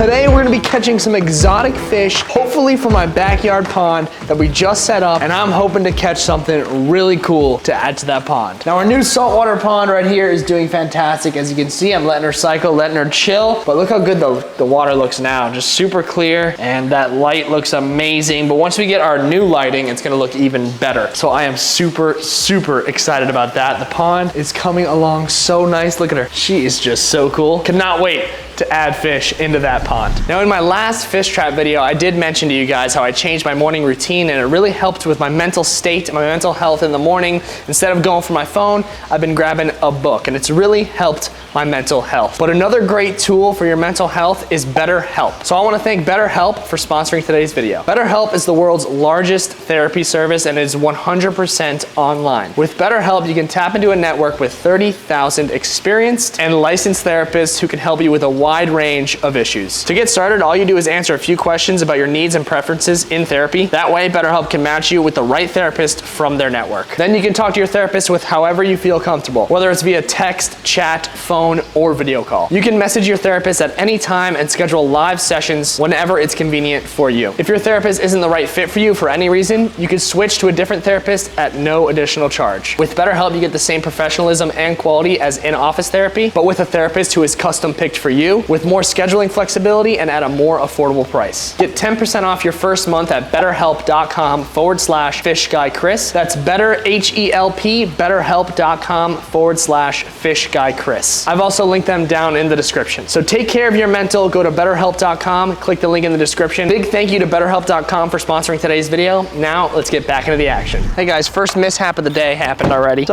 Today we're gonna be catching some exotic fish, hopefully from my backyard pond that we just set up, and I'm hoping to catch something really cool to add to that pond. Now our new saltwater pond right here is doing fantastic. As you can see, I'm letting her cycle, letting her chill, but look how good the water looks now. Just super clear, and that light looks amazing. But once we get our new lighting, it's gonna look even better. So I am super, super excited about that. The pond is coming along so nice. Look at her. She is just so cool. Cannot wait to add fish into that pond. Now in my last fish trap video, I did mention to you guys how I changed my morning routine, and it really helped with my mental state and my mental health in the morning. Instead of going for my phone, I've been grabbing a book, and it's really helped my mental health. But another great tool for your mental health is BetterHelp. So I want to thank BetterHelp for sponsoring today's video. BetterHelp is the world's largest therapy service and is 100% online. With BetterHelp, you can tap into a network with 30,000 experienced and licensed therapists who can help you with a wide range of issues. To get started, all you do is answer a few questions about your needs and preferences in therapy. That way, BetterHelp can match you with the right therapist from their network. Then you can talk to your therapist with however you feel comfortable, whether it's via text, chat, phone, or video call. You can message your therapist at any time and schedule live sessions whenever it's convenient for you. If your therapist isn't the right fit for you for any reason, you can switch to a different therapist at no additional charge. With BetterHelp, you get the same professionalism and quality as in-office therapy, but with a therapist who is custom picked for you, with more scheduling flexibility and at a more affordable price. Get 10% off your first month at betterhelp.com/fishguychris. That's BetterHelp, betterhelp.com/fishguychris. I've also linked them down in the description. So take care of your mental, go to betterhelp.com, click the link in the description. Big thank you to betterhelp.com for sponsoring today's video. Now let's get back into the action. Hey guys, first mishap of the day happened already.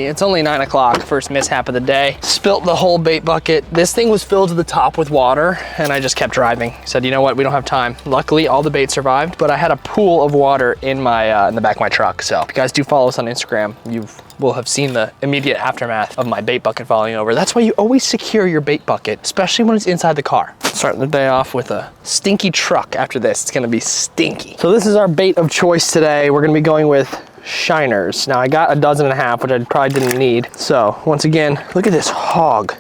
It's only 9 o'clock, first mishap of the day. Spilt the whole bait bucket. This thing was filled to the top with water, and I just kept driving. Said, you know what, we don't have time. Luckily, all the bait survived, but I had a pool of water in my in the back of my truck. So if you guys do follow us on Instagram, you will have seen the immediate aftermath of my bait bucket falling over. That's why you always secure your bait bucket, especially when it's inside the car. Starting the day off with a stinky truck after this. It's gonna be stinky. So this is our bait of choice today. We're gonna be going with shiners. Now I got 1.5 dozen, which I probably didn't need. So once again, look at this hog.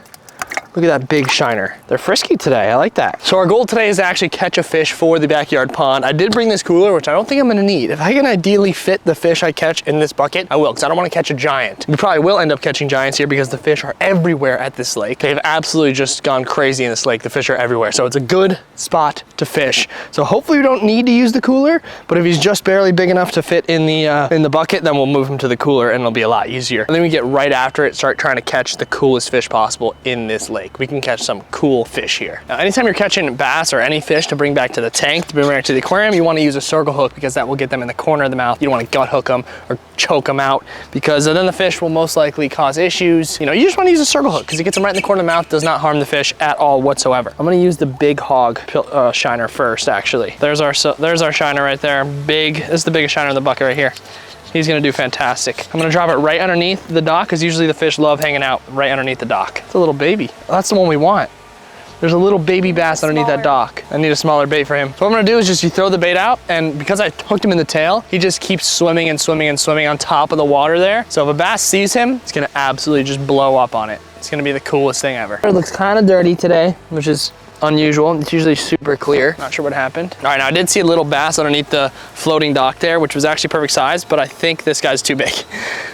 Look at that big shiner. They're frisky today, I like that. So our goal today is to actually catch a fish for the backyard pond. I did bring this cooler, which I don't think I'm gonna need. If I can ideally fit the fish I catch in this bucket, I will, because I don't wanna catch a giant. We probably will end up catching giants here because the fish are everywhere at this lake. They've absolutely just gone crazy in this lake. The fish are everywhere. So it's a good spot to fish. So hopefully we don't need to use the cooler, but if he's just barely big enough to fit in the bucket, then we'll move him to the cooler and it'll be a lot easier. And then we get right after it, start trying to catch the coolest fish possible in this lake. We can catch some cool fish here. Now, anytime you're catching bass or any fish to bring back to the tank, to bring back to the aquarium, you want to use a circle hook because that will get them in the corner of the mouth. You don't want to gut hook them or choke them out because then the fish will most likely cause issues. You know, you just want to use a circle hook because it gets them right in the corner of the mouth, does not harm the fish at all whatsoever. I'm going to use the big hog shiner first, actually. There's our shiner right there. Big. This is the biggest shiner in the bucket right here. He's gonna do fantastic. I'm gonna drop it right underneath the dock because usually the fish love hanging out right underneath the dock. It's a little baby. That's the one we want. There's a little baby bass underneath that dock. I need a smaller bait for him. So what I'm gonna do is just you throw the bait out, and because I hooked him in the tail, he just keeps swimming and swimming and swimming on top of the water there. So if a bass sees him, it's gonna absolutely just blow up on it. It's gonna be the coolest thing ever. It looks kind of dirty today, which is unusual. It's usually super clear. Not sure what happened. All right, now I did see a little bass underneath the floating dock there, which was actually perfect size, but I think this guy's too big.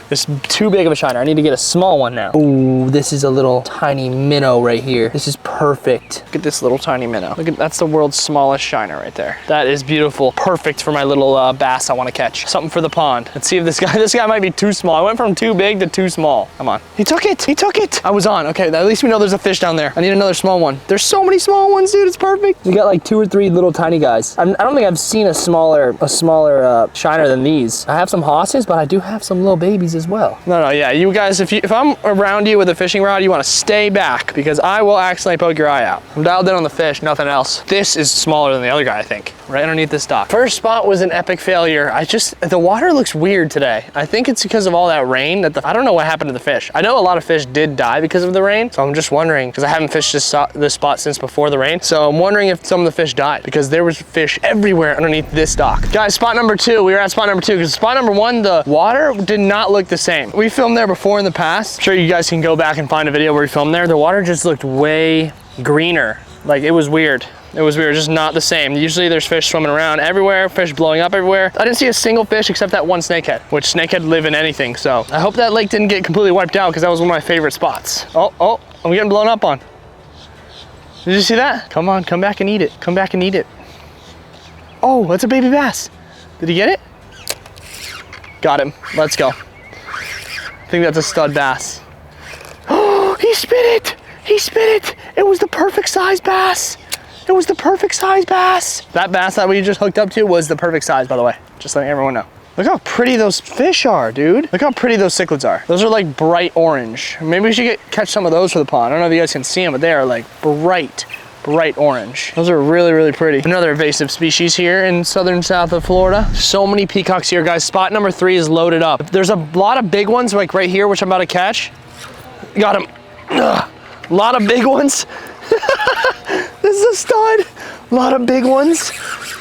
This is too big of a shiner. I need to get a small one now. Ooh, this is a little tiny minnow right here. This is perfect. Look at this little tiny minnow. Look at, that's the world's smallest shiner right there. That is beautiful. Perfect for my little bass I want to catch. Something for the pond. Let's see if this guy might be too small. I went from too big to too small. Come on. He took it. He took it. I was on. Okay, at least we know there's a fish down there. I need another small one. There's so many small ones, dude. It's perfect. We got like 2 or 3 little tiny guys. I don't think I've seen a smaller shiner than these. I have some hosses, but I do have some little babies as well. No, yeah, you guys, if I'm around you with a fishing rod, you want to stay back because I will accidentally poke your eye out. I'm dialed in on the fish, nothing else. This is smaller than the other guy, I think. Right underneath this dock. First spot was an epic failure. The water looks weird today. I think it's because of all that rain. I don't know what happened to the fish. I know a lot of fish did die because of the rain, so I'm just wondering, because I haven't fished this spot since before the rain. So I'm wondering if some of the fish died because there was fish everywhere underneath this dock. Guys, spot number 2, we were at spot number 2 because spot number 1, the water did not look the same. We filmed there before in the past. I'm sure you guys can go back and find a video where we filmed there. The water just looked way greener. Like, it was weird. It was weird, just not the same. Usually there's fish swimming around everywhere, fish blowing up everywhere. I didn't see a single fish except that one snakehead, which snakehead live in anything. So I hope that lake didn't get completely wiped out because that was one of my favorite spots. Oh, I'm getting blown up on. Did you see that? Come on, come back and eat it. Come back and eat it. Oh, that's a baby bass. Did he get it? Got him, let's go. I think that's a stud bass. Oh, he spit it. He spit it. It was the perfect size bass. It was the perfect size bass. That bass that we just hooked up to was the perfect size, by the way. Just letting everyone know. Look how pretty those fish are, dude. Look how pretty those cichlids are. Those are like bright orange. Maybe we should catch some of those for the pond. I don't know if you guys can see them, but they are like bright orange. Those are really, really pretty. Another invasive species here in southern south of Florida. So many peacocks here, guys. Spot number 3 is loaded up. There's a lot of big ones like right here, which I'm about to catch. Got him. Ugh. A lot of big ones. This is a stud. A lot of big ones.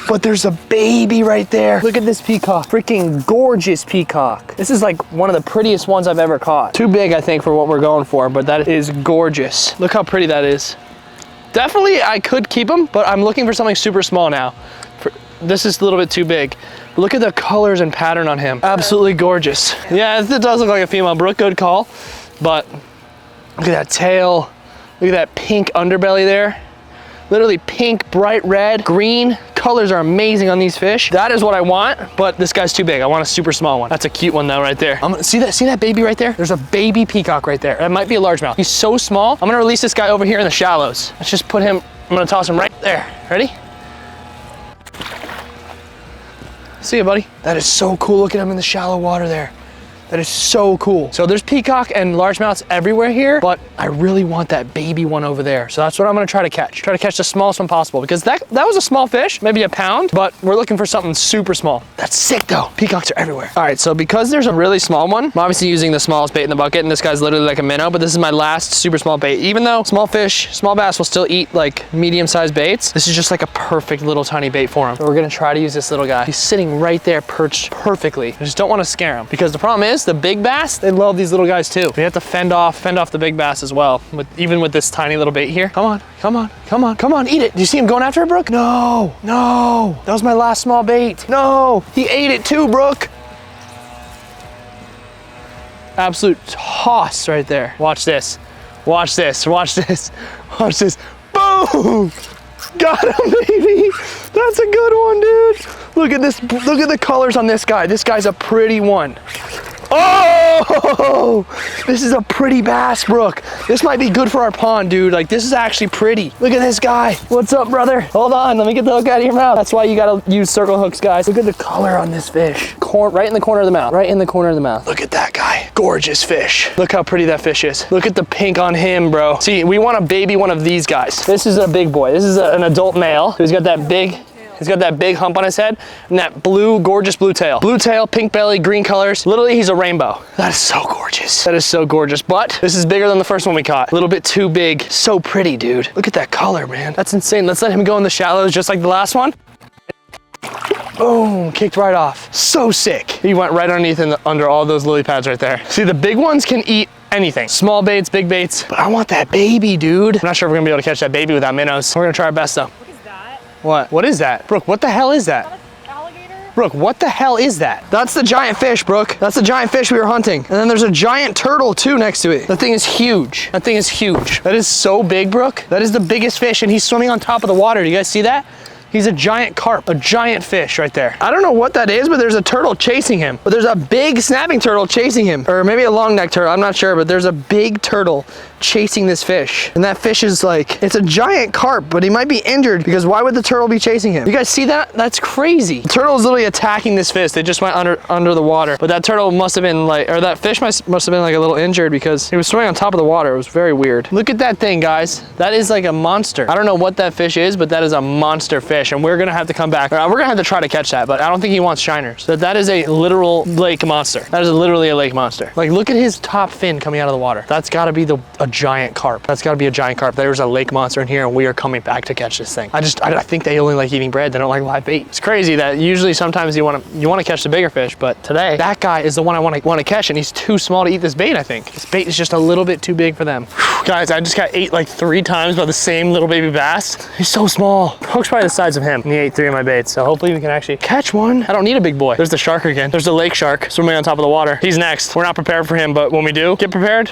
But there's a baby right there. Look at this peacock. Freaking gorgeous peacock. This is like one of the prettiest ones I've ever caught. Too big, I think, for what we're going for, but that is gorgeous. Look how pretty that is. Definitely, I could keep them, but I'm looking for something super small now. This is a little bit too big. But look at the colors and pattern on him. Absolutely gorgeous. Yeah, it does look like a female brook. Good call. But look at that tail. Look at that pink underbelly there. Literally pink, bright red, green. Colors are amazing on these fish. That is what I want, but this guy's too big. I want a super small one. That's a cute one though right there. See that baby right there? There's a baby peacock right there. That might be a largemouth. He's so small. I'm gonna release this guy over here in the shallows. Let's just put him, I'm gonna toss him right there. Ready? See ya, buddy. That is so cool. Look at him in the shallow water there. That is so cool. So there's peacock and largemouths everywhere here, but I really want that baby one over there. So that's what I'm gonna try to catch. Try to catch the smallest one possible because that was a small fish, maybe a pound, but we're looking for something super small. That's sick though. Peacocks are everywhere. All right, so because there's a really small one, I'm obviously using the smallest bait in the bucket, and this guy's literally like a minnow, but this is my last super small bait. Even though small fish, small bass will still eat like medium-sized baits, this is just like a perfect little tiny bait for him. So we're gonna try to use this little guy. He's sitting right there perched perfectly. I just don't wanna scare him because the problem is the big bass, they love these little guys too. We have to fend off the big bass as well, even with this tiny little bait here. Come on, come on, come on, come on, eat it. Do you see him going after it, Brooke? No, no, that was my last small bait. No, he ate it too, Brooke. Absolute toss right there. Watch this, watch this, watch this, watch this. Boom! Got him, baby. That's a good one, dude. Look at this, look at the colors on this guy. This guy's a pretty one. Oh, this is a pretty bass, Brooke. This might be good for our pond, dude. Like, this is actually pretty. Look at this guy. What's up, brother? Hold on, let me get the hook out of your mouth. That's why you gotta use circle hooks, guys. Look at the color on this fish. Right in the corner of the mouth. Right in the corner of the mouth. Look at that guy. Gorgeous fish. Look how pretty that fish is. Look at the pink on him, bro. See, we want a baby one of these guys. This is a big boy. This is an adult male who's got that big, he's got that big hump on his head and that blue, gorgeous blue tail. Blue tail, pink belly, green colors. Literally, he's a rainbow. That is so gorgeous. That is so gorgeous. But this is bigger than the first one we caught. A little bit too big. So pretty, dude. Look at that color, man. That's insane. Let's let him go in the shallows just like the last one. Boom, kicked right off. So sick. He went right underneath under all those lily pads right there. See, the big ones can eat anything. Small baits, big baits. But I want that baby, dude. I'm not sure if we're gonna be able to catch that baby without minnows. We're gonna try our best though. What is that? What? What is that? Brooke, what the hell is that? Alligator? Brooke, what the hell is that? That's the giant fish, Brooke. That's the giant fish we were hunting. And then there's a giant turtle too next to it. That thing is huge. That thing is huge. That is so big, Brooke. That is the biggest fish and he's swimming on top of the water. Do you guys see that? He's a giant carp, a giant fish right there. I don't know what that is, but there's a turtle chasing him. But there's a big snapping turtle chasing him. Or maybe a long neck turtle, I'm not sure, but there's a big turtle chasing this fish. And that fish is like, it's a giant carp, but he might be injured because why would the turtle be chasing him? You guys see that? That's crazy. The turtle is literally attacking this fish. They just went under the water. But that turtle must have been like, or that fish must have been like a little injured because he was swimming on top of the water. It was very weird. Look at that thing, guys. That is like a monster. I don't know what that fish is, but that is a monster fish. And we're gonna have to come back. We're gonna have to try to catch that, but I don't think he wants shiners. So that is a literal lake monster. That is literally a lake monster. Like, look at his top fin coming out of the water. That's gotta be a giant carp. That's gotta be a giant carp. There's a lake monster in here and we are coming back to catch this thing. I think they only like eating bread. They don't like live bait. It's crazy that usually sometimes you wanna catch the bigger fish, but today that guy is the one I wanna catch and he's too small to eat this bait, I think. This bait is just a little bit too big for them. Whew, guys, I just got ate like 3 times by the same little baby bass. He's so small. Hook's probably the size of him and he ate 3 of my baits. So hopefully we can actually catch one. I don't need a big boy. There's the shark again. There's the lake shark swimming on top of the water. He's next. We're not prepared for him, but when we do get prepared,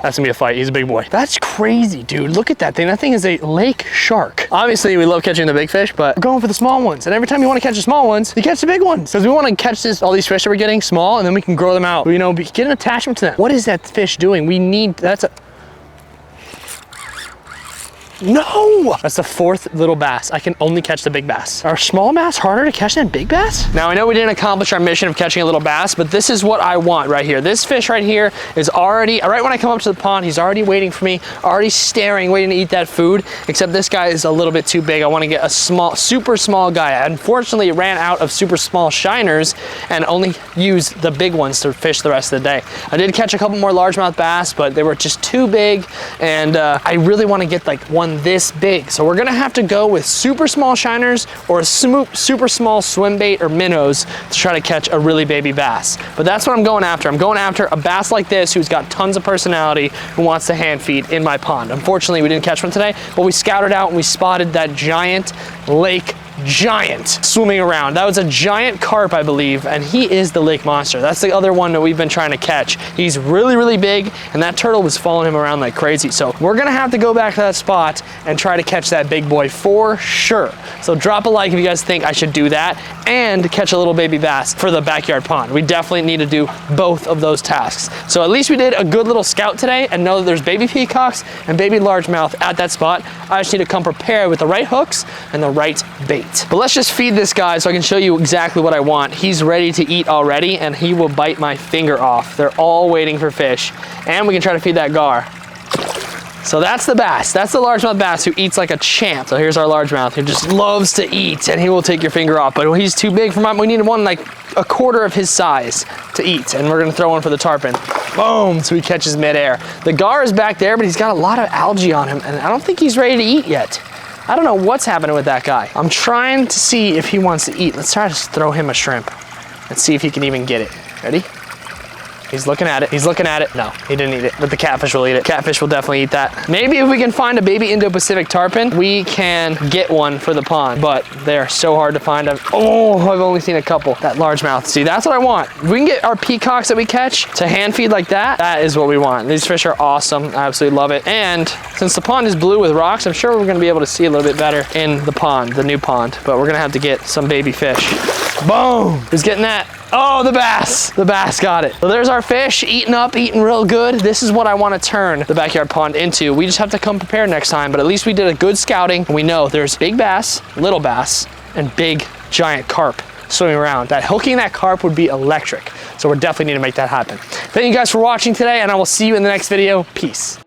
that's gonna be a fight. He's a big boy. That's crazy, dude. Look at that thing. That thing is a lake shark. Obviously, we love catching the big fish, but we're going for the small ones. And every time you want to catch the small ones, you catch the big ones. Because we want to catch all these fish that we're getting small, and then we can grow them out. You know, get an attachment to them. What is that fish doing? No! That's the 4th little bass. I can only catch the big bass. Are small bass harder to catch than big bass? Now, I know we didn't accomplish our mission of catching a little bass, but this is what I want right here. This fish right here is already, right when I come up to the pond, he's already waiting for me, already staring, waiting to eat that food, except this guy is a little bit too big. I want to get a small, super small guy. I unfortunately ran out of super small shiners and only used the big ones to fish the rest of the day. I did catch a couple more largemouth bass, but they were just too big, and I really want to get like one this big. So we're gonna have to go with super small shiners or a super small swim bait or minnows to try to catch a really baby bass. But that's what I'm going after. I'm going after a bass like this who's got tons of personality, who wants to hand feed in my pond. Unfortunately, we didn't catch one today, but we scouted out and we spotted that giant lake giant swimming around. That was a giant carp, I believe, and he is the lake monster. That's the other one that we've been trying to catch. He's really, really big, and that turtle was following him around like crazy. So we're gonna have to go back to that spot and try to catch that big boy for sure. So drop a like if you guys think I should do that and catch a little baby bass for the backyard pond. We definitely need to do both of those tasks. So at least we did a good little scout today and know that there's baby peacocks and baby largemouth at that spot. I just need to come prepared with the right hooks and the right bait. But let's just feed this guy so I can show you exactly what I want. He's ready to eat already and he will bite my finger off. They're all waiting for fish. And we can try to feed that gar. So that's the bass. That's the largemouth bass who eats like a champ. So here's our largemouth who just loves to eat and he will take your finger off. But he's too big for we need one like a quarter of his size to eat. And we're gonna throw one for the tarpon. Boom, so he catches midair. The gar is back there, but he's got a lot of algae on him and I don't think he's ready to eat yet. I don't know what's happening with that guy. I'm trying to see if he wants to eat. Let's try to throw him a shrimp and see if he can even get it. Ready? He's looking at it. He's looking at it. No, he didn't eat it, but the catfish will eat it. Catfish will definitely eat that. Maybe if we can find a baby Indo-Pacific tarpon, we can get one for the pond, but they're so hard to find. I've only seen a couple. That largemouth. See, that's what I want. If we can get our peacocks that we catch to hand feed like that, that is what we want. These fish are awesome. I absolutely love it. And since the pond is blue with rocks, I'm sure we're gonna be able to see a little bit better in the pond, the new pond, but we're gonna have to get some baby fish. Boom! Who's getting that? Oh, the bass. The bass got it. So there's our fish eating up, eating real good. This is what I want to turn the backyard pond into. We just have to come prepared next time, but at least we did a good scouting and we know there's big bass, little bass, and big giant carp swimming around. Hooking that carp would be electric. So we definitely need to make that happen. Thank you guys for watching today and I will see you in the next video. Peace.